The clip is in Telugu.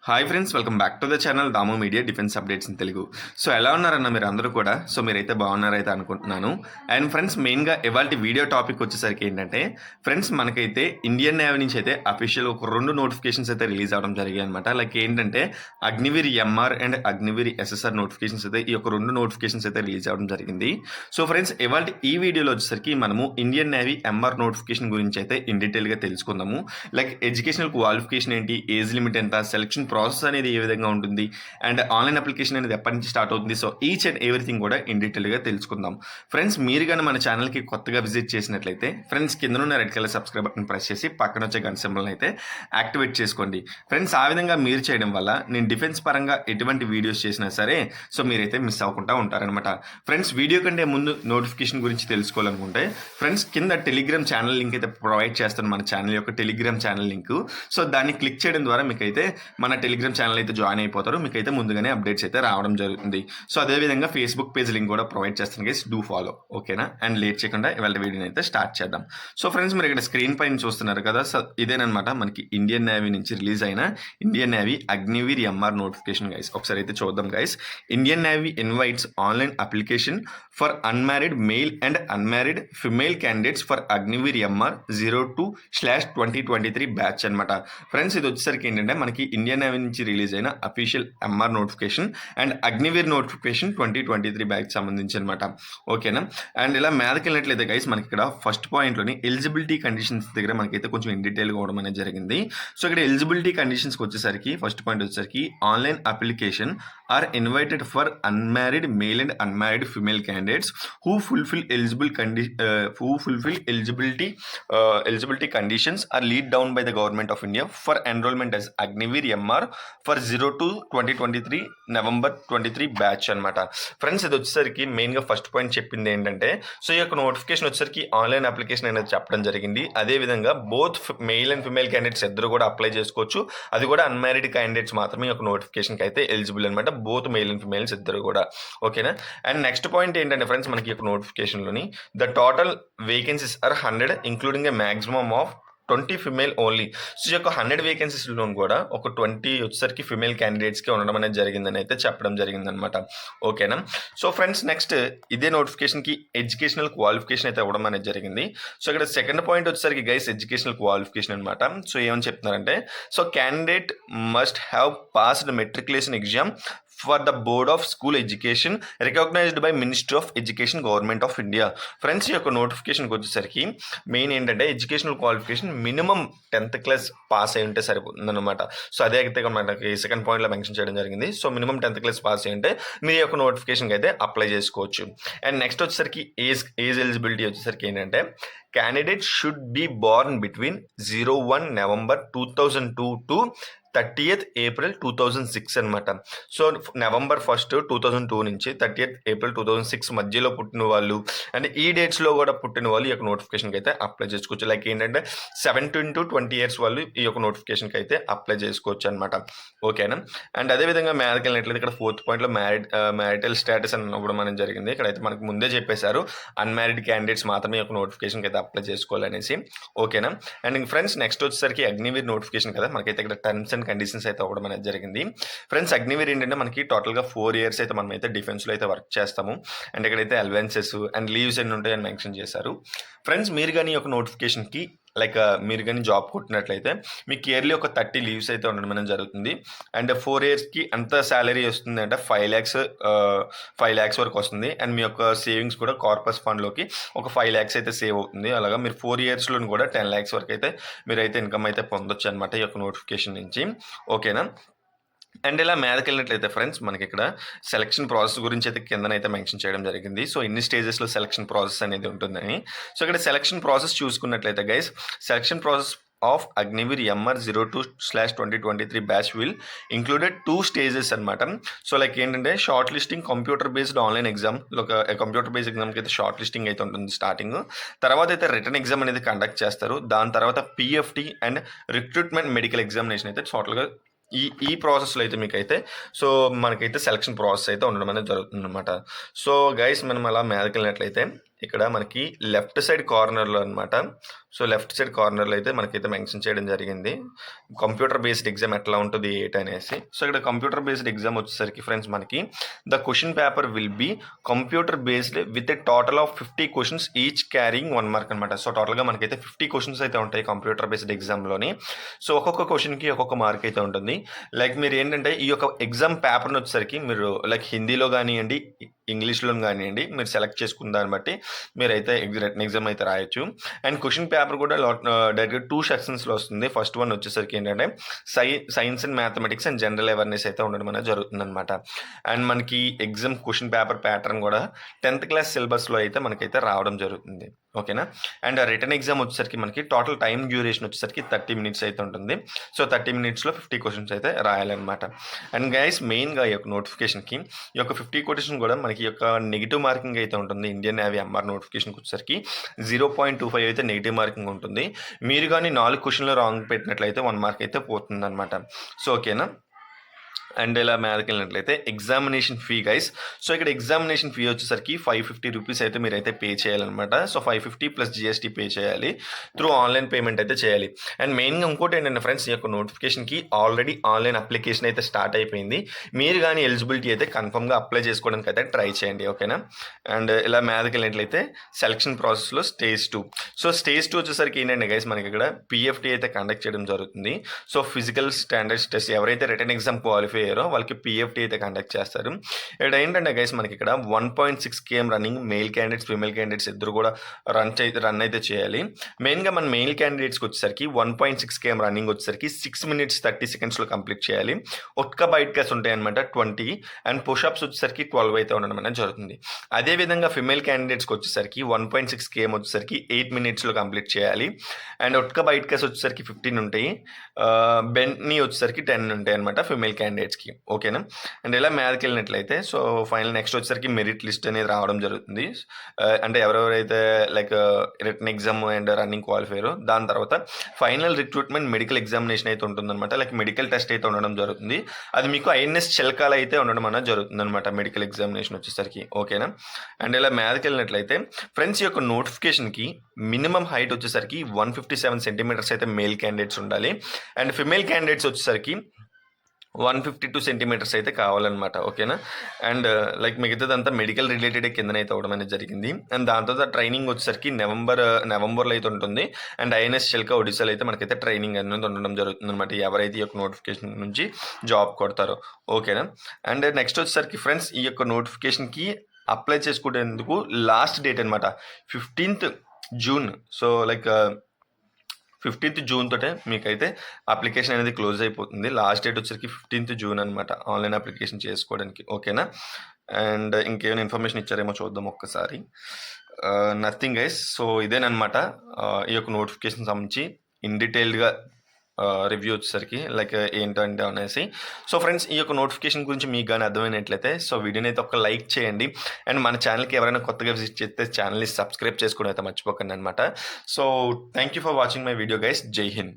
Hi friends, welcome back to the channel DamuMedia defence updates in Telugu. So ఎలా ఉన్నారన్న మీరు అందరూ కూడా? సో మీరైతే బాగున్నారైతే అనుకుంటున్నాను. అండ్ ఫ్రెండ్స్, మెయిన్గా ఇవాళ వీడియో టాపిక్ వచ్చేసరికి ఏంటంటే ఫ్రెండ్స్, మనకైతే ఇండియన్ నేవీ నుంచి అయితే అఫీషియల్ ఒక 2 నోటిఫికేషన్స్ అయితే రిలీజ్ అవడం జరిగాయి అనమాట. లైక్ ఏంటంటే Agniveer MR and Agniveer SSR notifications అయితే ఈ యొక్క 2 నోటిఫికేషన్స్ అయితే రిలీజ్ అవడం జరిగింది. సో ఫ్రెండ్స్, ఇవాళ ఈ వీడియోలో వచ్చేసరికి మనము ఇండియన్ నేవీ ఎంఆర్ నోటిఫికేషన్ గురించి అయితే ఇన్ డీటెయిల్గా తెలుసుకుందాము. లైక్ ఎడ్యుకేషనల్ క్వాలిఫికేషన్ ఏంటి, ఏజ్ లిమిట్ ఎంత, సెలక్షన్ ప్రాసెస్ అనేది ఏ విధంగా ఉంటుంది, అండ్ ఆన్లైన్ అప్లికేషన్ అనేది ఎప్పటి నుంచి స్టార్ట్ అవుతుంది. సో ఈచ్ అండ్ ఎవ్రీథింగ్ కూడా ఇన్ డీటెయిల్గా తెలుసుకుందాం. ఫ్రెండ్స్, మీరు కానీ మన ఛానల్కి కొత్తగా విజిట్ చేసినట్లయితే ఫ్రెండ్స్, కింద red colour subscribe button press చేసి పక్కన వచ్చే గంట సింబల్ని అయితే యాక్టివేట్ చేసుకోండి. ఫ్రెండ్స్, ఆ విధంగా మీరు చేయడం వల్ల నేను డిఫెన్స్ పరంగా ఎటువంటి వీడియోస్ చేసినా సరే సో మీరైతే మిస్ అవ్వకుండా ఉంటారనమాట. ఫ్రెండ్స్, వీడియో కంటే ముందు నోటిఫికేషన్ గురించి తెలుసుకోవాలనుకుంటే ఫ్రెండ్స్, కింద టెలిగ్రామ్ ఛానల్ లింక్ అయితే ప్రొవైడ్ చేస్తాను, మన ఛానల్ యొక్క టెలిగ్రామ్ ఛానల్ లింక్. సో దాన్ని క్లిక్ చేయడం ద్వారా మీకైతే మన టెలిగ్రామ్ ఛానల్ అయితే జాయిన్ అయిపోతారు, మీకైతే ముందుగానే అప్డేట్స్ అయితే రావడం జరుగుతుంది. సో అదేవిధంగా ఫేస్బుక్ పేజ్ లింక్ కూడా ప్రొవైడ్ చేస్తాను గైస్, డూ ఫాలో. ఓకేనా? అండ్ లేట్ చేయకుండా ఇవాళ వీడియోని అయితే స్టార్ట్ చేద్దాం. సో ఫ్రెండ్స్, మీరు ఇక్కడ స్క్రీన్ పైన చూస్తున్నారు కదా, సో ఇదేనమాట మనకి ఇండియన్ నేవీ నుంచి రిలీజ్ అయిన Indian navy Agniveer MR notification guys. ఒకసారి అయితే చూద్దాం guys. Indian navy invites online application for unmarried male and unmarried female candidates for Agniveer MR 02/2023 batch అనమాట. ఫ్రెండ్స్, ఇది వచ్చేసరికి ఏంటంటే మనకి ఇండియన్ నేవీ నుంచి రిలీజ్ అయిన official MR notification and Agniveer notification 2023 batch సంబంధించి అనమాట. ఓకేనా? అండ్ ఇలా మీదకి వెళ్ళినట్లయితే గైస్, మనకి ఇక్కడ ఫస్ట్ పాయింట్లోని ఎలిజిబిలిటీ కండిషన్స్ దగ్గర మనకైతే కొంచెం ఇన్ డీటెయిల్గా అవడం అనేది జరిగింది. సో ఇక్కడ ఎలిజిబిలిటీ కండిషన్స్కి వచ్చేసరికి ఫస్ట్ పాయింట్ వచ్చేసరికి online application are invited for unmarried male and unmarried female candidates who fulfil eligibility conditions are laid down by the government of India for enrollment as Agniveer MR for 02/2023 November 23 batch అనమాట. ఫ్రెండ్స్, ఇది వచ్చేసరికి మెయిన్గా ఫస్ట్ పాయింట్ చెప్పింది ఏంటంటే సో ఈ యొక్క నోటిఫికేషన్ వచ్చేసరికి ఆన్లైన్ అప్లికేషన్ అనేది చెప్పడం జరిగింది. అదేవిధంగా both male and female candidates ఇద్దరు కూడా అప్లై చేసుకోవచ్చు. అది కూడా అన్మ్యారీడ్ క్యాండిడేట్స్ మాత్రమే ఈ యొక్క నోటిఫికేషన్కి అయితే ఎలిజిబుల్ అనమాట, బోత్ మెయిల్ అండ్ ఫిమేల్స్ ఇద్దరు కూడా. ఓకేనా? అండ్ నెక్స్ట్ పాయింట్ ఏంటంటే ఫ్రెండ్స్, మనకి ఈ యొక్క నోటిఫికేషన్లోని the total vacancies are 100 including a maximum of 20 female only. So ఈ యొక్క 100 వేకెన్సీస్లో కూడా ఒక 20 వచ్చేసరికి ఫిమేల్ క్యాండిడేట్స్కి ఉండడం అనేది జరిగిందని అయితే చెప్పడం జరిగిందనమాట. ఓకేనా? సో ఫ్రెండ్స్, నెక్స్ట్ ఇదే నోటిఫికేషన్కి ఎడ్యుకేషనల్ క్వాలిఫికేషన్ అయితే ఇవ్వడం అనేది జరిగింది. సో ఇక్కడ సెకండ్ పాయింట్ వచ్చేసరికి గైస్ ఎడ్యుకేషనల్ క్వాలిఫికేషన్ అనమాట. సో ఏమని చెప్తున్నారంటే so candidate must have passed matriculation exam for the board of school education recognised by ministry of education government of India. Friends, ఈ యొక్క నోటిఫికేషన్కి వచ్చేసరికి మెయిన్ ఏంటంటే educational qualification minimum 10th class pass అయి ఉంటే సరిపోతుంది అనమాట. సో అదే అయితే మనకి సెకండ్ పాయింట్లో మెన్షన్ చేయడం జరిగింది. So minimum 10th class pass అయి ఉంటే మీరు ఈ యొక్క నోటిఫికేషన్కి అయితే అప్లై చేసుకోవచ్చు. అండ్ నెక్స్ట్ వచ్చేసరికి ఏజ్ ఎలిజిబిలిటీ వచ్చేసరికి ఏంటంటే candidate should be born between 01 November 2002 to 30th April 2006 అనమాట. సో November 1st 2002 నుంచి 30th April 2006 మధ్యలో పుట్టిన వాళ్ళు అండ్ ఈ డేట్స్లో కూడా పుట్టిన వాళ్ళు ఈ యొక్క నోటిఫికేషన్కి అయితే అప్లై చేసుకోవచ్చు. లైక్ ఏంటంటే 17 to 20 years వాళ్ళు ఈ యొక్క నోటిఫికేషన్కి అయితే అప్లై చేసుకోవచ్చు అనమాట. ఓకేనా? అండ్ అదేవిధంగా మ్యారేజ్కి వెళ్ళినట్లయితే ఇక్కడ 4th పాయింట్లో మ్యారిటల్ స్టేటస్ అని ఇవ్వడం అనేది జరిగింది. ఇక్కడైతే మనకు ముందే చెప్పేశారు అన్మ్యారీడ్ క్యాండిడేట్స్ మాత్రమే ఈ యొక్క నోటిఫికేషన్కి అయితే అప్లై చేసుకోవాలనేసి. ఓకేనా? అండ్ ఫ్రెండ్స్, నెక్స్ట్ వచ్చేసరికి అగ్నివీర్ నోటిఫికేషన్ కదా, మనకైతే ఇక్కడ టర్మ్స్ అండ్ కండిషన్స్ అయితే అవ్వడం అనేది జరిగింది. ఫ్రెండ్స్, అగ్నివీర్ ఏంటంటే మనకి టోటల్గా 4 years అయితే మనం అయితే డిఫెన్స్లో అయితే వర్క్ చేస్తాము. అండ్ ఇక్కడైతే అలవెన్సెస్ అండ్ లీవ్స్ ఎన్ని ఉంటాయని మెన్షన్ చేశారు. ఫ్రెండ్స్, మీరు కానీ ఒక నోటిఫికేషన్కి లైక్ మీరు కానీ జాబ్ కొట్టినట్లయితే మీకు ఇయర్లీ ఒక 30 లీవ్స్ అయితే ఉండడం అనేది జరుగుతుంది. అండ్ 4 yearsకి ఎంత శాలరీ వస్తుంది అంటే 5 lakhs వరకు వస్తుంది. అండ్ మీ యొక్క సేవింగ్స్ కూడా కార్పస్ ఫండ్లోకి ఒక 5 lakhs అయితే సేవ్ అవుతుంది. అలాగా మీరు 4 yearsలో కూడా 10 lakhs వరకు అయితే మీరైతే ఇన్కమ్ అయితే పొందొచ్చు అనమాట ఈ యొక్క నోటిఫికేషన్ నుంచి. ఓకేనా? అండ్ ఇలా మీదకి వెళ్ళినట్లయితే ఫ్రెండ్స్, మనకి ఇక్కడ సెలక్షన్ ప్రాసెస్ గురించి అయితే కిందనైతే మెన్షన్ చేయడం జరిగింది. సో ఇన్ని స్టేజెస్లో సెలక్షన్ ప్రాసెస్ అనేది ఉంటుందని. సో ఇక్కడ సెలక్షన్ ప్రాసెస్ చూసుకున్నట్లయితే guys, selection process of Agniveer MR 02/2023 batch will included 2 stages అనమాట. సో లైక్ ఏంటంటే shortlisting computer based online exam, computer based ఎగ్జామ్కి అయితే షార్ట్ లిస్టింగ్ అయితే ఉంటుంది స్టార్టింగ్. తర్వాత అయితే రిటర్న్ ఎగ్జామ్ అనేది కండక్ట్ చేస్తారు. దాని తర్వాత PFT and recruitment medical examination అయితే టోటల్గా ఈ ప్రాసెస్లో అయితే మీకైతే సో మనకైతే సెలక్షన్ ప్రాసెస్ అయితే ఉండడం అనేది జరుగుతుంది అనమాట. సో గైస్, మనం అలా మీదకి వెళ్ళినట్లయితే ఇక్కడ మనకి లెఫ్ట్ సైడ్ కార్నర్లో అనమాట సో లెఫ్ట్ సైడ్ కార్నర్లో అయితే మనకైతే మెన్షన్ చేయడం జరిగింది కంప్యూటర్ బేస్డ్ ఎగ్జామ్ ఎట్లా ఉంటుంది ఏంటనేసి. సో ఇక్కడ కంప్యూటర్ బేస్డ్ ఎగ్జామ్ వచ్చేసరికి ఫ్రెండ్స్ మనకి the question paper will be computer based with a total of 50 questions each carrying 1 mark అనమాట. సో టోటల్గా మనకైతే 50 క్వశ్చన్స్ అయితే ఉంటాయి కంప్యూటర్ బేస్డ్ ఎగ్జామ్లోని. సో ఒక్కొక్క క్వశ్చన్కి ఒక్కొక్క మార్క్ అయితే ఉంటుంది. లైక్ మీరు ఏంటంటే ఈ యొక్క ఎగ్జామ్ పేపర్ని వచ్చేసరికి మీరు లైక్ హిందీలో కానివ్వండి, ఇంగ్లీష్లో కానివ్వండి, మీరు సెలెక్ట్ చేసుకున్న దాన్ని బట్టి మీరైతే రిటన్ ఎగ్జామ్ అయితే రాయొచ్చు. అండ్ క్వశ్చన్ పేపర్ కూడా డైరెక్ట్ 2 సెక్షన్స్లో వస్తుంది. ఫస్ట్ వన్ వచ్చేసరికి ఏంటంటే science and mathematics and general awareness అయితే ఉండడం అనేది జరుగుతుంది అనమాట. అండ్ మనకి ఎగ్జామ్ క్వశ్చన్ పేపర్ ప్యాటర్న్ కూడా 10th క్లాస్ సిలబస్లో అయితే మనకైతే రావడం జరుగుతుంది. ఓకేనా. అండ్ రిటర్న్ ఎగ్జామ్ వచ్చేసరికి మనకి టోటల్ టైం డ్యూరేషన్ వచ్చేసరికి 30 minutes అయితే ఉంటుంది. సో 30 minutesలో 50 క్వశ్చన్స్ అయితే రాయాలన్నమాట. అండ్ గైస్ మెయిన్గా ఈ యొక్క నోటిఫికేషన్కి ఈ యొక్క 50 క్వశ్చన్ కూడా మనకి యొక్క నెగిటివ్ మార్కింగ్ అయితే ఉంటుంది. ఇండియన్ నేవీ ఎంఆర్ నోటిఫికేషన్కి వచ్చేసరికి 0.25 అయితే నెగిటివ్ మార్కింగ్ ఉంటుంది. మీరు కానీ 4 క్వశ్చన్లు రాంగ్ పెట్టినట్లయితే 1 మార్క్ అయితే పోతుంది అనమాట. సో ఓకేనా. అండ్ ఇలా మీదకి వెళ్ళినట్లయితే ఎగ్జామినేషన్ ఫీ గైస్. సో ఇక్కడ ఎగ్జామినేషన్ ఫీ వచ్చేసరికి 550 రూపీస్ అయితే మీరైతే పే చేయాలన్నమాట. సో 550 ప్లస్ జిఎస్టీ పే చేయాలి. త్రూ ఆన్లైన్ పేమెంట్ అయితే చేయాలి. అండ్ మెయిన్గా ఇంకోటి ఏంటంటే ఫ్రెండ్స్, ఈ యొక్క నోటిఫికేషన్కి ఆల్రెడీ ఆన్లైన్ అప్లికేషన్ అయితే స్టార్ట్ అయిపోయింది. మీరు కానీ ఎలిజిబిలిటీ అయితే కన్ఫర్మ్గా అప్లై చేసుకోవడానికి అయితే ట్రై చేయండి. ఓకేనా. అండ్ ఇలా మీదకి వెళ్ళినట్లయితే సెలక్షన్ ప్రాసెస్లో స్టేజ్ 2. సో స్టేజ్ 2 వచ్చేసరికి ఏంటంటే గైస్ మనకి ఇక్కడ పిఎఫ్టీ అయితే కండక్ట్ చేయడం జరుగుతుంది. సో ఫిజికల్ స్టాండర్డ్స్ టెస్ట్ ఎవరైతే రిటర్న్ ఎగ్జామ్ క్వాలిఫై అయ్యారో వాళ్ళకి పిఎఫ్టీ అయితే కండక్ట్ చేస్తారు. ఇక్కడ ఏంటంటే గైస్ మనకి ఇక్కడ 1.6 km running mail candidates female candidates ఇద్దరు కూడా రన్ అయితే చేయాలి. మెయిన్గా మన మెయిల్ క్యాండిడేట్స్కి వచ్చేసరికి 1.6 km రన్నింగ్ వచ్చేసరికి 6 minutes 30 secondsలో కంప్లీట్ చేయాలి. ఒక్క బైట్ క్యాస్ ఉంటాయి అనమాట 20. అండ్ పుషప్స్ వచ్చేసరికి 12 అయితే ఉండడం అనేది జరుగుతుంది. అదేవిధంగా ఫిమేల్ క్యాండిడేట్స్కి వచ్చేసరికి 1.6 km వచ్చేసరికి 8 minutesలో కంప్లీట్ చేయాలి. అండ్ ఒక్క బైట్ క్యాస్ వచ్చేసరికి 15 ఉంటాయి. బెంట్ని వచ్చేసరికి 10 ఉంటాయి అనమాట ఫిమేల్ క్యాండిడేట్స్కి. ఓకేనా. అండ్ ఇలా మీదకి వెళ్ళినట్లయితే సో ఫైనల్ నెక్స్ట్ వచ్చేసరికి మెరిట్ లిస్ట్ అనేది రావడం జరుగుతుంది. అంటే ఎవరెవరైతే like return exam and running qualifier, దాని తర్వాత ఫైనల్ రిక్రూట్మెంట్ మెడికల్ ఎగ్జామినేషన్ అయితే ఉంటుందన్నమాట. లైక్ మెడికల్ టెస్ట్ అయితే ఉండడం జరుగుతుంది. అది మీకు ఐఎన్ఎస్ చిలకాల అయితే ఉండడం అనేది జరుగుతుంది అనమాట మెడికల్ ఎగ్జామినేషన్ వచ్చేసరికి. ఓకేనా. అండ్ ఇలా మీదకి వెళ్ళినట్లయితే ఫ్రెండ్స్ యొక్క నోటిఫికేషన్కి మినిమం హైట్ వచ్చేసరికి 157 centimeters అయితే మేల్ క్యాండిడేట్స్ ఉండాలి. అండ్ ఫిమేల్ క్యాండిడేట్స్ వచ్చేసరికి 152 centimeters అయితే కావాలన్నమాట. ఓకేనా. అండ్ లైక్ మిగతాదంతా మెడికల్ రిలేటెడ్ కిందనైతే అవ్వడం అనేది జరిగింది. అండ్ దాంతో ట్రైనింగ్ వచ్చేసరికి నవంబర్లో అయితే ఉంటుంది. అండ్ ఐఎన్ఎస్ చిల్కా ఒడిశాలో అయితే మనకైతే ట్రైనింగ్ అనేది ఉండడం జరుగుతుంది అనమాట, ఎవరైతే ఈ యొక్క నోటిఫికేషన్ నుంచి జాబ్ కొడతారో. ఓకేనా. అండ్ నెక్స్ట్ వచ్చేసరికి ఫ్రెండ్స్ ఈ యొక్క నోటిఫికేషన్కి అప్లై చేసుకునేందుకు లాస్ట్ డేట్ అనమాట 15th June. So like 15th June తోటే మీకైతే అప్లికేషన్ అనేది క్లోజ్ అయిపోతుంది. లాస్ట్ డేట్ వచ్చేసరికి 15th June అనమాట ఆన్లైన్ అప్లికేషన్ చేసుకోవడానికి. ఓకేనా. అండ్ ఇంకేమైనా ఇన్ఫర్మేషన్ ఇచ్చారేమో చూద్దాం ఒక్కసారి. Nothing guys. సో ఇదేనమాట ఈ యొక్క నోటిఫికేషన్ సంబంధించి ఇన్ డీటెయిల్డ్గా రివ్యూ వచ్చేసరికి లైక్ ఏంటంటే అనేసి. సో ఫ్రెండ్స్ ఈ యొక్క నోటిఫికేషన్ గురించి మీకు కానీ అర్థమైనట్లయితే సో వీడియోని అయితే ఒక లైక్ చేయండి. అండ్ మన ఛానల్కి ఎవరైనా కొత్తగా విజిట్ చేస్తే ఛానల్ని సబ్స్క్రైబ్ చేసుకోవడం అయితే మర్చిపోకండి అనమాట. So thank you for watching my video guys. జై హింద్.